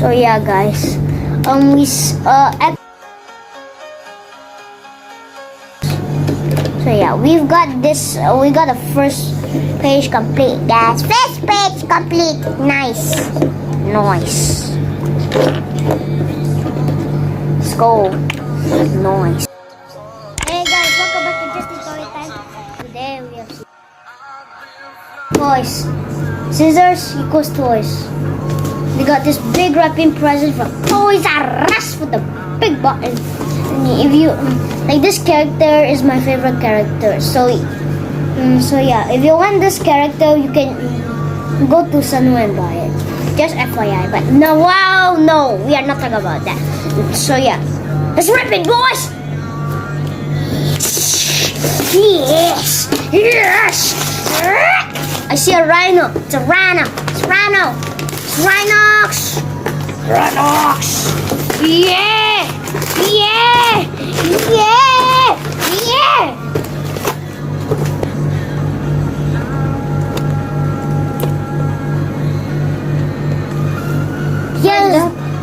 So yeah, guys. So yeah, we've got this. We got the first page complete, guys. First page complete. Nice. Let's go. Nice. Hey guys, welcome back to Just Story Time. Today we have toys. Scissors equals toys. We got this big wrapping present from Toys R Us with the big button. If you like, this character is my favorite character. So yeah, if you want this character, you can go to Sunwoo and buy it. Just FYI. But no, wow, no, we are not talking about that. So yeah, let's rip it, boys. Yes. I see a rhino. It's a rhino. It's rhino. It's RHINOX. RHINOX. Yeah. Yeah. Yeah. Yeah.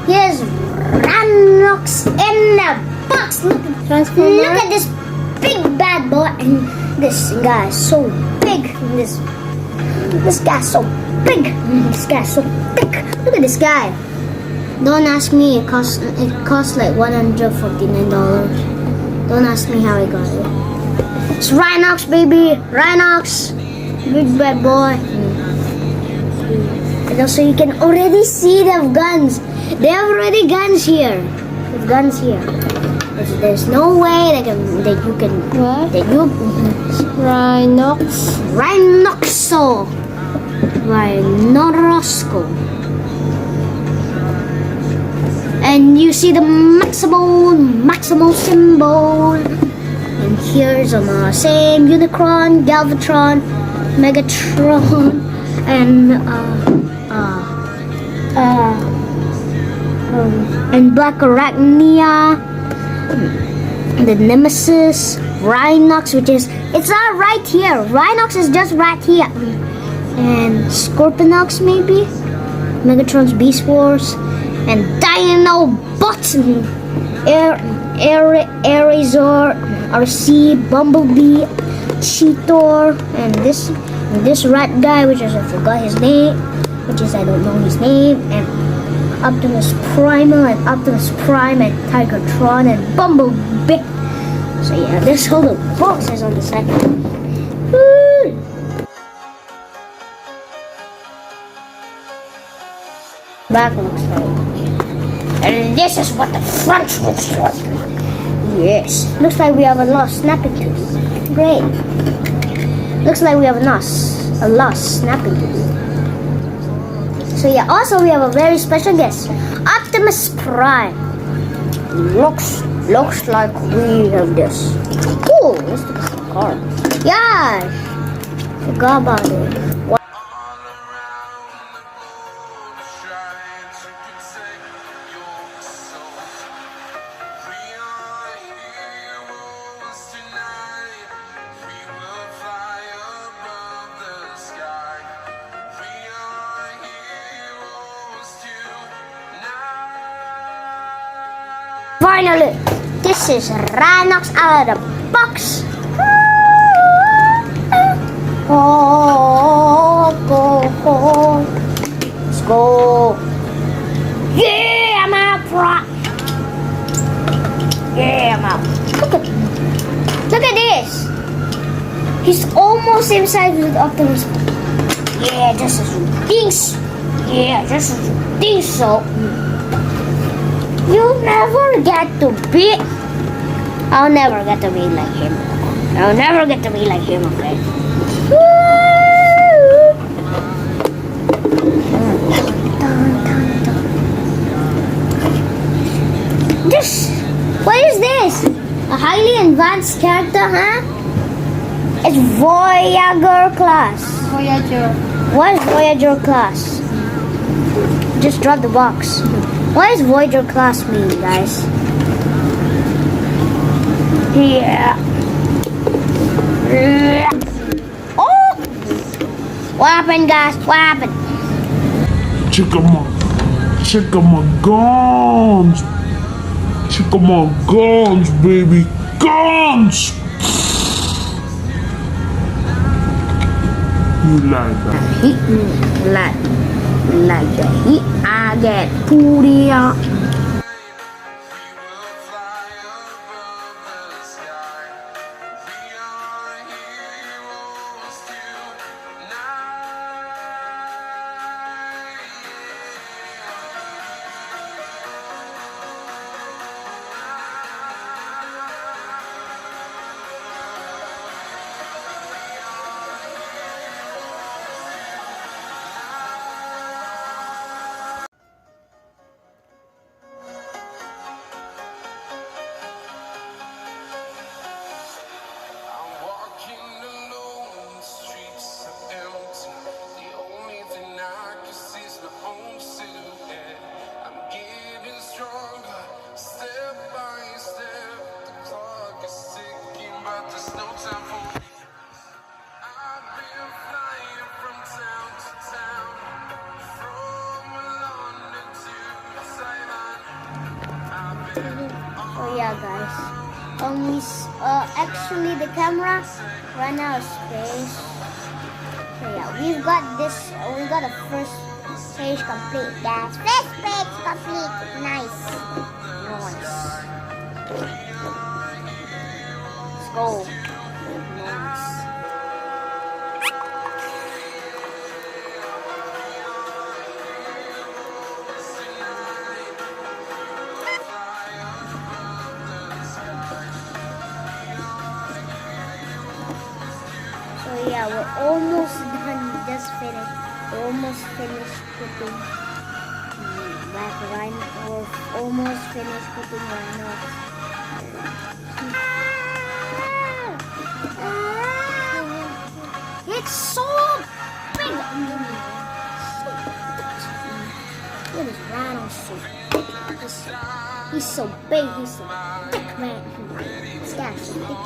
Here's RHINOX in the box. Look at this big bad boy, and this guy is so big. This guy's so big. This guy's so big. Look at this guy. Don't ask me. It cost like $149. Don't ask me how I got it. It's RHINOX, baby. RHINOX, big bad boy. And also, you can already see they have guns. They have already guns here. They have guns here. There's no way that you can. What? That you. RHINOX. RHINOXO. RHINOXO. And you see the maximal symbol. And here's same Unicron, Galvatron, Megatron, and Black Arachnia. The Nemesis, RHINOX, it's not right here. RHINOX is just right here. And Scorpionox maybe, Megatron's Beast Wars, and Dinobots, Arizor, RC, Bumblebee, Cheetor, and this rat guy, which is I forgot his name, I don't know his name, and Optimus Primal and Optimus Prime and Tigertron and Bumblebee. So yeah, this whole box is on the side. Woo! Back looks like. And this is what the front looks like. Yes. Looks like we have a lost snapping tooth. Great. Looks like we have a lost snapping tooth. So yeah, also we have a very special guest, Optimus Prime. Looks like we have this. Cool, let's look at the card. Yeah, forgot about it. Finally, this is RHINOX out of the box. Oh, go. Let's go. Yeah, I'm out, bro. Yeah, I'm out. Look at this. He's almost same size with Optimus. Yeah, just as you think so. Yeah, just as you think so. You'll never get to be. I'll never get to be like him. I'll never get to be like him, okay? What is this? A highly advanced character, huh? It's Voyager class. Voyager. What is Voyager class? Just drop the box. What does Voyager class mean, guys? Yeah. Oh! What happened, guys? What happened? Chickamauga. Check out my guns. Check out my guns, baby. Guns! You like that? Hit me like a hit. I get booty out. Oh yeah, guys. Actually the camera ran out of space. So yeah, we've got this. We got a first page complete, guys. First page complete. Nice. Nice. Let's go. Nice. So yeah, we're almost done. Just finished. We're almost finished putting We're almost finished putting RHINOX. It's so big. What is RHINOX so big? He's so big. He's so thick, man. This guy's so thick.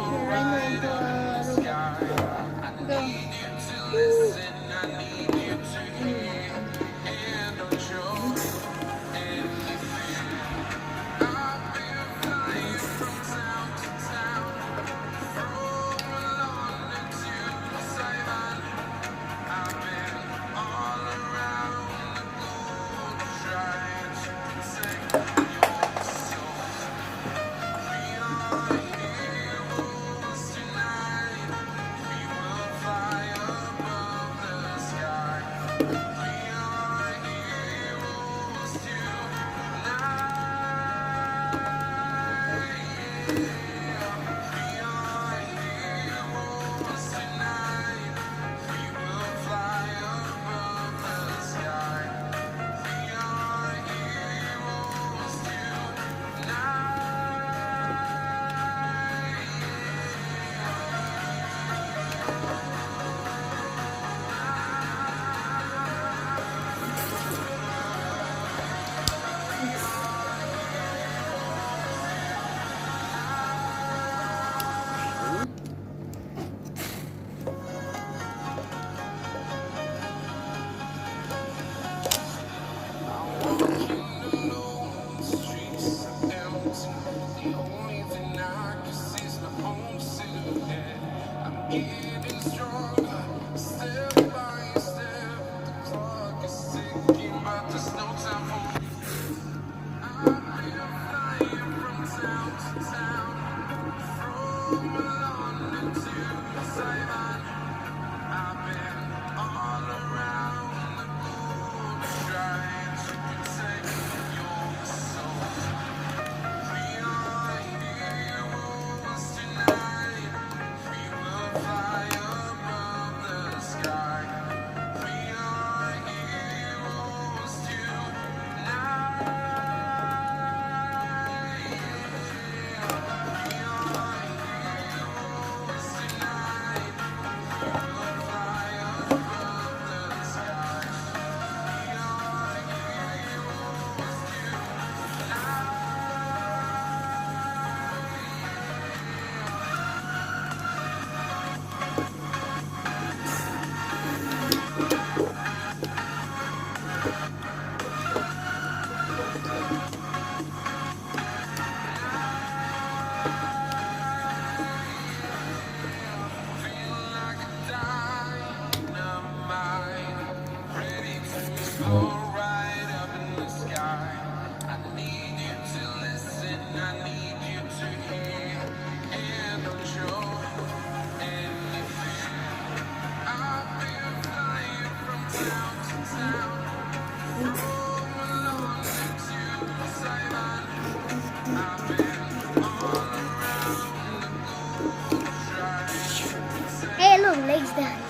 Hey, look, legs down.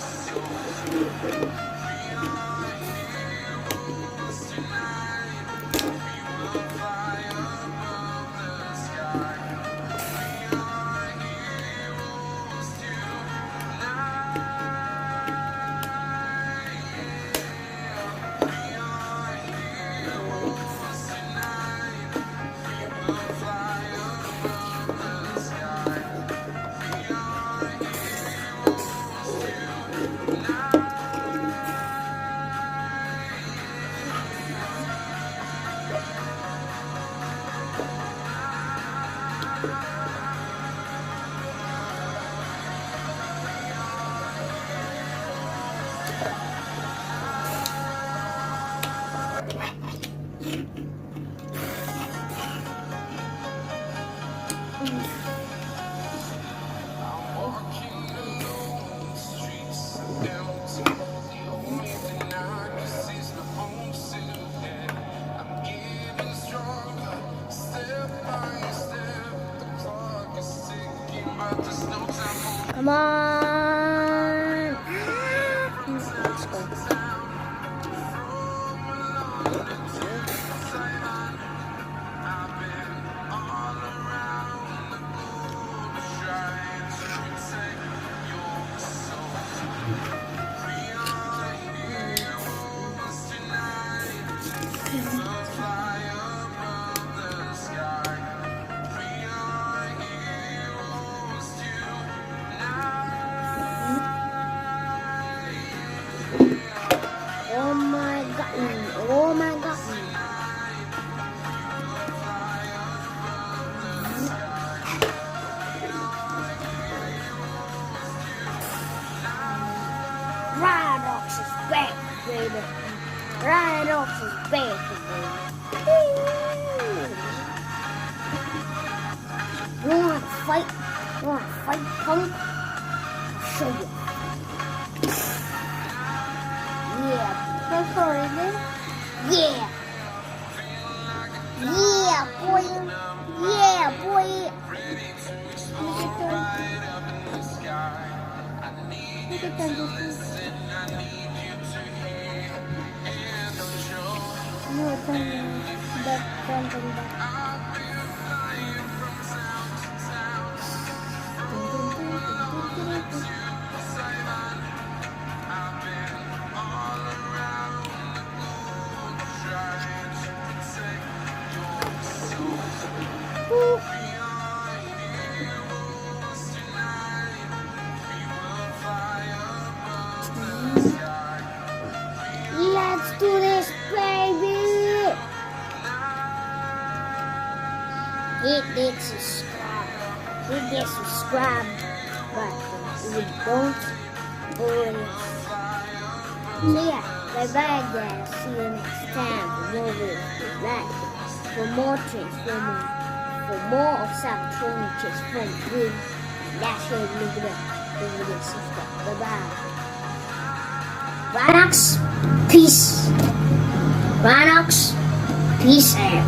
Come on. Let's go. Oh my god. Oh my god. RHINOX is back, baby. RHINOX is back, baby. You wanna fight? You wanna fight, punk? I'll show you. Yeah. That's already. Yeah. Yeah, boy. Yeah, boy. Look at that. No, it's on that front and back. Let's do this, baby. Hit that subscribe. Hit that subscribe button. If you don't already. So yeah, bye bye guys. See you next time for more videos. Like, for more transforming, for more of cybertron transforming. That's where we look it up. Don't forget to subscribe. Bye bye. RHINOX, peace. RHINOX, peace out.